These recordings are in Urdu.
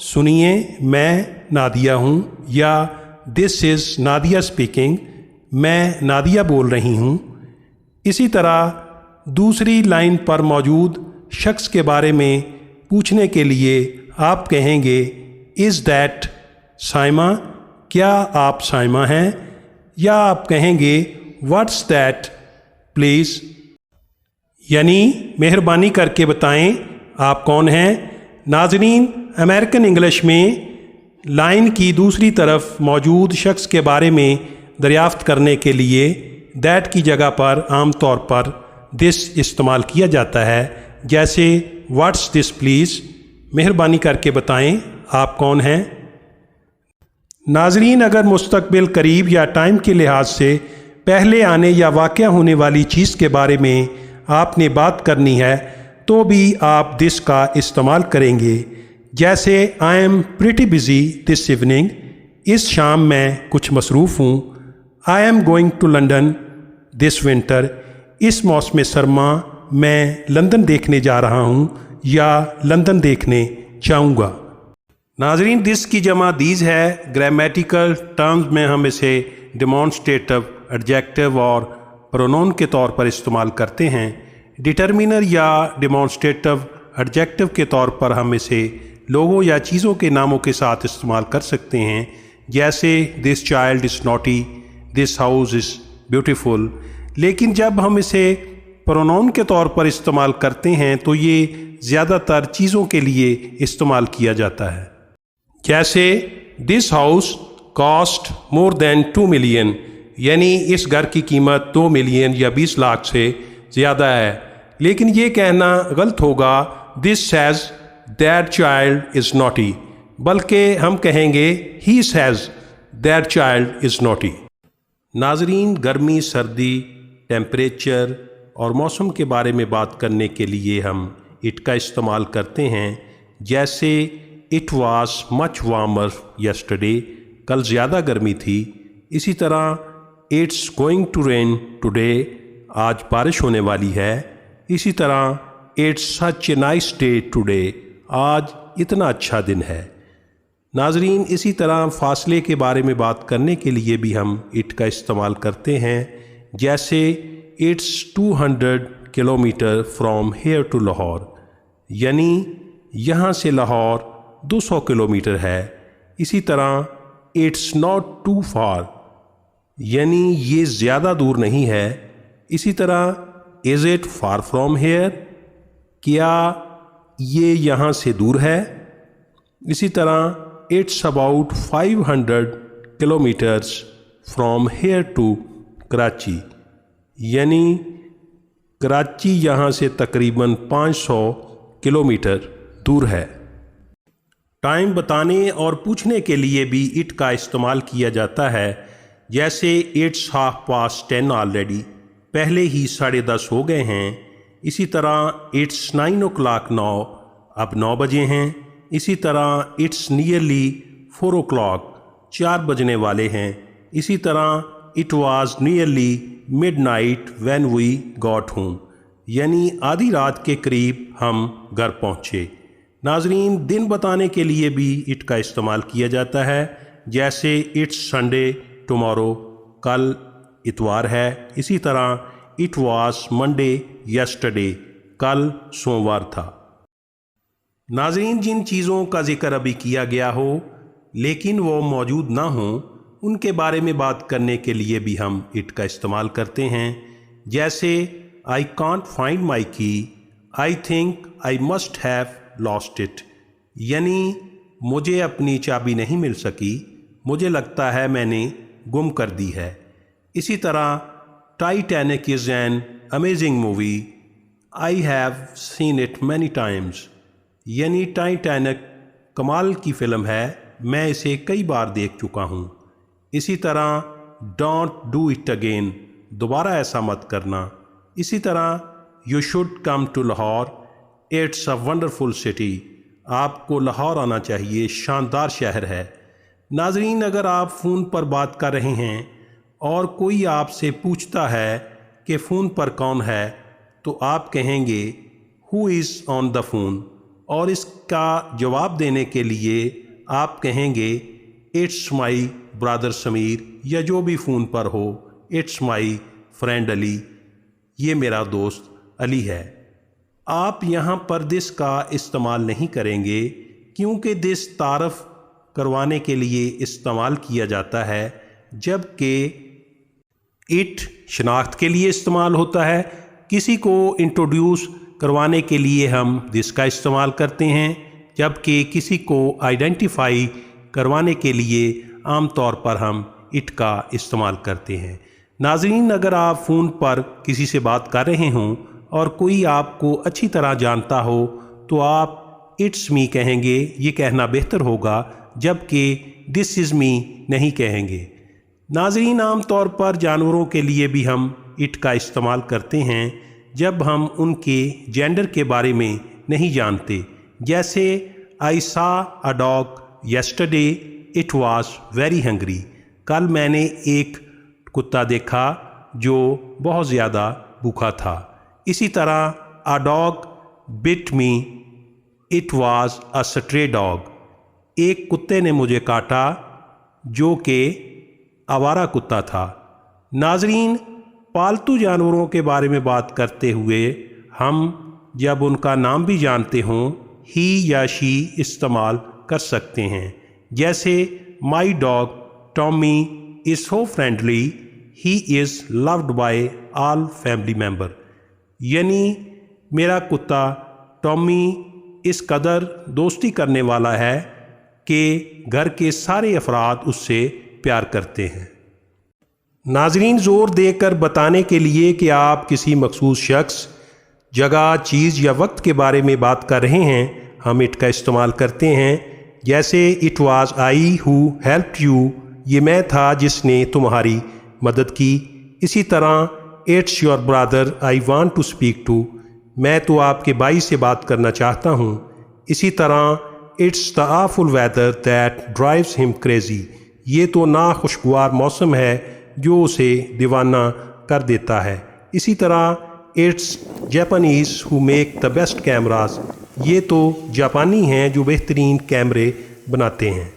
سنیے میں نادیہ ہوں یا دس از نادیہ اسپیکنگ، میں نادیہ بول رہی ہوں۔ اسی طرح دوسری لائن پر موجود شخص کے بارے میں پوچھنے کے لیے آپ کہیں گے از دیٹ سائمہ، کیا آپ سائمہ ہیں؟ یا آپ کہیں گے واٹس دیٹ پلیز، یعنی مہربانی کر کے بتائیں آپ کون ہیں۔ ناظرین، امریکن انگلش میں لائن کی دوسری طرف موجود شخص کے بارے میں دریافت کرنے کے لیے دیٹ کی جگہ پر عام طور پر دس استعمال کیا جاتا ہے، جیسے واٹس دس پلیز، مہربانی کر کے بتائیں آپ کون ہیں۔ ناظرین، اگر مستقبل قریب یا ٹائم کے لحاظ سے پہلے آنے یا واقع ہونے والی چیز کے بارے میں آپ نے بات کرنی ہے تو بھی آپ دس کا استعمال کریں گے، جیسے I'm pretty busy this evening, اس شام میں کچھ مصروف ہوں۔ I'm going to London this winter, اس موسم سرما میں لندن دیکھنے جا رہا ہوں یا لندن دیکھنے جاؤں گا۔ ناظرین، دس کی جمع دیز ہے۔ گرامیٹیکل ٹرمز میں ہم اسے ڈیمانسٹریٹو، ایڈجیکٹو اور پرونون کے طور پر استعمال کرتے ہیں۔ ڈٹرمینر یا ڈیمانسٹریٹو ایڈجیکٹو کے طور پر ہم اسے لوگوں یا چیزوں کے ناموں کے ساتھ استعمال کر سکتے ہیں، جیسے this child is naughty, this house is beautiful. لیکن جب ہم اسے پرونون کے طور پر استعمال کرتے ہیں تو یہ زیادہ تر چیزوں کے لیے استعمال کیا جاتا ہے، جیسے this house cost more than 2 million, یعنی اس گھر کی قیمت 2 ملین یا 20 لاکھ سے زیادہ ہے۔ لیکن یہ کہنا غلط ہوگا this says that child is naughty, بلکہ ہم کہیں گے he says that child is naughty. ناظرین، گرمی، سردی، ٹیمپریچر اور موسم کے بارے میں بات کرنے کے لیے ہم اٹ کا استعمال کرتے ہیں، جیسے it was much warmer yesterday, کل زیادہ گرمی تھی۔ اسی طرح it's going to rain today, آج بارش ہونے والی ہے۔ اسی طرح it's such a nice day today, آج اتنا اچھا دن ہے۔ ناظرین، اسی طرح فاصلے کے بارے میں بات کرنے کے لیے بھی ہم اٹ کا استعمال کرتے ہیں، جیسے it's 200 kilometre from here to Lahore, یعنی یہاں سے لاہور 200 کلومیٹر ہے۔ اسی طرح اٹس ناٹ ٹو فار، یعنی یہ زیادہ دور نہیں ہے۔ اسی طرح is it far from here, کیا یہ یہاں سے دور ہے۔ اسی طرح it's about 500 kilometres from here to Karachi, یعنی کراچی یہاں سے تقریباً 500 کلومیٹر دور ہے۔ ٹائم بتانے اور پوچھنے کے لیے بھی اٹ کا استعمال کیا جاتا ہے، جیسے اٹس 10:30 آلریڈی، پہلے ہی 10:30 ہو گئے ہیں۔ اسی طرح اٹس 9 o'clock now، اب 9 بجے ہیں۔ اسی طرح اٹس نیئرلی 4 o'clock، 4 بجنے والے ہیں۔ اسی طرح it was nearly midnight when we got home, یعنی آدھی رات کے قریب ہم گھر پہنچے۔ ناظرین، دن بتانے کے لیے بھی اٹ کا استعمال کیا جاتا ہے، جیسے اٹس سنڈے ٹمارو، کل اتوار ہے۔ اسی طرح اٹ واز منڈے یسٹرڈے، کل سوموار تھا۔ ناظرین، جن چیزوں کا ذکر ابھی کیا گیا ہو لیکن وہ موجود نہ ہوں، ان کے بارے میں بات کرنے کے لیے بھی ہم اٹ کا استعمال کرتے ہیں، جیسے آئی کانٹ فائنڈ مائی کی، I think I must have lost it, یعنی مجھے اپنی چابی نہیں مل سکی، مجھے لگتا ہے میں نے گم کر دی ہے۔ اسی طرح Titanic is an amazing movie, I have seen it many Times, یعنی ٹائٹینک کمال کی فلم ہے، میں اسے کئی بار دیکھ چکا ہوں۔ اسی طرح ڈونٹ ڈو اٹ اگین، دوبارہ ایسا مت کرنا۔ اسی طرح you should come to Lahore, it's a wonderful city, آپ کو لاہور آنا چاہیے، شاندار شہر ہے۔ ناظرین، اگر آپ فون پر بات کر رہے ہیں اور کوئی آپ سے پوچھتا ہے کہ فون پر کون ہے تو آپ کہیں گے ہو از آن دا فون، اور اس کا جواب دینے کے لیے آپ کہیں گے اٹس مائی برادر سمیر، یا جو بھی فون پر ہو اٹس مائی فرینڈ علی، یہ میرا دوست علی ہے۔ آپ یہاں پر دس کا استعمال نہیں کریں گے کیونکہ دس تعارف کروانے کے لیے استعمال کیا جاتا ہے، جبکہ اٹ شناخت کے لیے استعمال ہوتا ہے۔ کسی کو انٹروڈیوس کروانے کے لیے ہم دس کا استعمال کرتے ہیں، جبکہ کسی کو آئیڈینٹیفائی کروانے کے لیے عام طور پر ہم اٹ کا استعمال کرتے ہیں۔ ناظرین، اگر آپ فون پر کسی سے بات کر رہے ہوں اور کوئی آپ کو اچھی طرح جانتا ہو تو آپ اٹس می کہیں گے، یہ کہنا بہتر ہوگا، جبکہ دس از می نہیں کہیں گے۔ ناظرین، عام طور پر جانوروں کے لیے بھی ہم اٹ کا استعمال کرتے ہیں جب ہم ان کے جینڈر کے بارے میں نہیں جانتے، جیسے آئی سا a dog yesterday it was very hungry, کل میں نے ایک کتا دیکھا جو بہت زیادہ بھوکا تھا۔ اسی طرح a dog but me it was a stray dog, ایک کتے نے مجھے کاٹا جو کہ آوارہ کتا تھا۔ ناظرین، پالتو جانوروں کے بارے میں بات کرتے ہوئے ہم جب ان کا نام بھی جانتے ہوں ہی یا شی استعمال کر سکتے ہیں، جیسے my dog Tommy is so friendly he is loved by all family member, یعنی میرا کتا ٹامی اس قدر دوستی کرنے والا ہے کہ گھر کے سارے افراد اس سے پیار کرتے ہیں۔ ناظرین، زور دے کر بتانے کے لیے کہ آپ کسی مخصوص شخص، جگہ، چیز یا وقت کے بارے میں بات کر رہے ہیں، ہم اٹ کا استعمال کرتے ہیں، جیسے it was I who helped you, یہ میں تھا جس نے تمہاری مدد کی۔ اسی طرح it's your brother I want to speak to, میں تو آپ کے بھائی سے بات کرنا چاہتا ہوں۔ اسی طرح it's the awful weather that drives ہم کریزی، یہ تو ناخوشگوار موسم ہے جو اسے دیوانہ کر دیتا ہے۔ اسی طرح it's Japanese who make the best cameras, یہ تو جاپانی ہیں جو بہترین کیمرے بناتے ہیں۔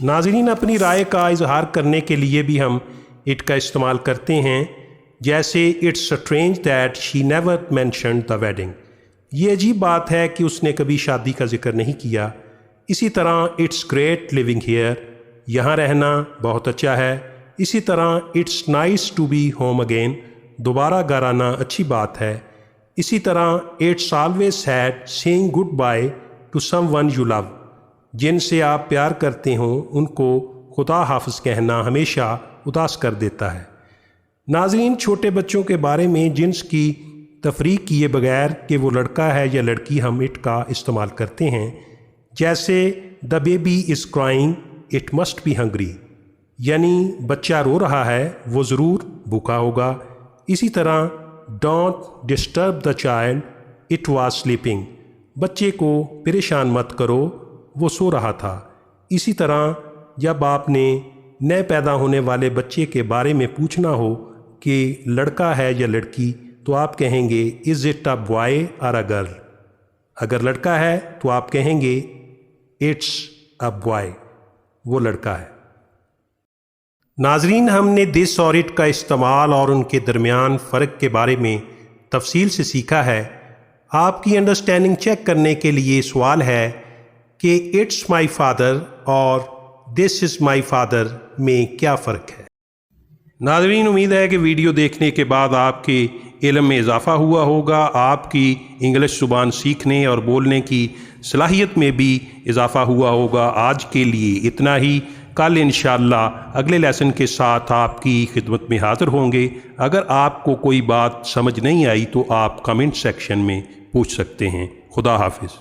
ناظرین، اپنی رائے کا اظہار کرنے کے لیے بھی ہم اٹ کا استعمال کرتے ہیں، جیسے it's strange that she never mentioned the wedding, یہ عجیب بات ہے کہ اس نے کبھی شادی کا ذکر نہیں کیا۔ اسی طرح اٹس گریٹ لیونگ ہیئر، یہاں رہنا بہت اچھا ہے۔ اسی طرح it's nice to be home again, دوبارہ گھر آنا اچھی بات ہے۔ اسی طرح it's always sad saying goodbye to someone you love, جن سے آپ پیار کرتے ہوں ان کو خدا حافظ کہنا ہمیشہ اداس کر دیتا ہے۔ ناظرین، چھوٹے بچوں کے بارے میں جنس کی تفریق کیے بغیر کہ وہ لڑکا ہے یا لڑکی، ہم اٹ کا استعمال کرتے ہیں، جیسے the baby is crying it must be hungry, یعنی بچہ رو رہا ہے، وہ ضرور بھوکا ہوگا۔ اسی طرح don't disturb the child it was sleeping, بچے کو پریشان مت کرو، وہ سو رہا تھا۔ اسی طرح جب آپ نے نئے پیدا ہونے والے بچے کے بارے میں پوچھنا ہو کہ لڑکا ہے یا لڑکی، تو آپ کہیں گے از اٹ اے بوائے اور اے گرل، اگر لڑکا ہے تو آپ کہیں گے اٹس اے بوائے، وہ لڑکا ہے۔ ناظرین، ہم نے دس اور اٹ کا استعمال اور ان کے درمیان فرق کے بارے میں تفصیل سے سیکھا ہے۔ آپ کی انڈرسٹینڈنگ چیک کرنے کے لیے سوال ہے کہ اٹس مائی فادر اور دس از مائی فادر میں کیا فرق ہے؟ ناظرین، امید ہے کہ ویڈیو دیکھنے کے بعد آپ کے علم میں اضافہ ہوا ہوگا، آپ کی انگلش زبان سیکھنے اور بولنے کی صلاحیت میں بھی اضافہ ہوا ہوگا۔ آج کے لیے اتنا ہی، کل انشاءاللہ اگلے لیسن کے ساتھ آپ کی خدمت میں حاضر ہوں گے۔ اگر آپ کو کوئی بات سمجھ نہیں آئی تو آپ کمنٹ سیکشن میں پوچھ سکتے ہیں۔ خدا حافظ۔